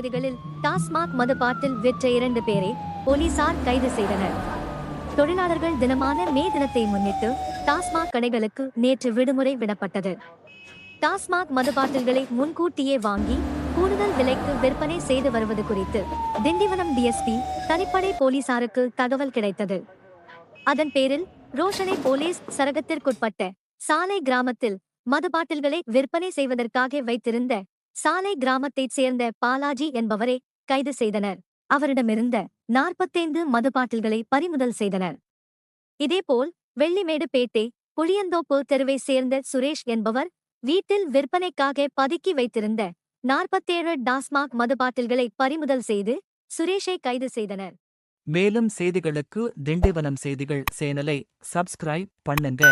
பகுதிகளில் டாஸ்மாக் மதுபாட்டில் விற்ற 2 பேரை போலீசார் கைது செய்தனர். தொழிலாளர்கள் தினமான மே தினத்தை முன்னிட்டு டாஸ்மாக் கடைகளுக்கு நேற்று விடுமுறை விடப்பட்டது. டாஸ்மாக் மதுபாட்டில்களை முன்கூட்டியே வாங்கி கூடுதல் விலைக்கு விற்பனை செய்து வருவது குறித்து திண்டிவனம் டிஎஸ்பி தனிப்படை போலீசாருக்கு தகவல் கிடைத்தது. அதன் பேரில் ரோஷனை போலீஸ் சரகத்திற்குட்பட்ட சாலை கிராமத்தில் மதுபாட்டில்களை விற்பனை செய்வதற்காக வைத்திருந்த சாலை கிராமத்தைச் சேர்ந்த பாலாஜி என்பவரை கைது செய்தனர். அவரிடமிருந்த 45 மதுபாட்டில்களை பறிமுதல் செய்தனர். இதேபோல் வெள்ளிமேடுபேட்டை புளியந்தோப்பு தெருவை சேர்ந்த சுரேஷ் என்பவர் வீட்டில் விற்பனைக்காக பதுக்கி வைத்திருந்த 47 டாஸ்மாக் மதுபாட்டில்களை பறிமுதல் செய்து சுரேஷை கைது செய்தனர். மேலும் செய்திகளுக்கு திண்டிவனம் செய்திகள் சேனலை சப்ஸ்கிரைப் பண்ணுங்க.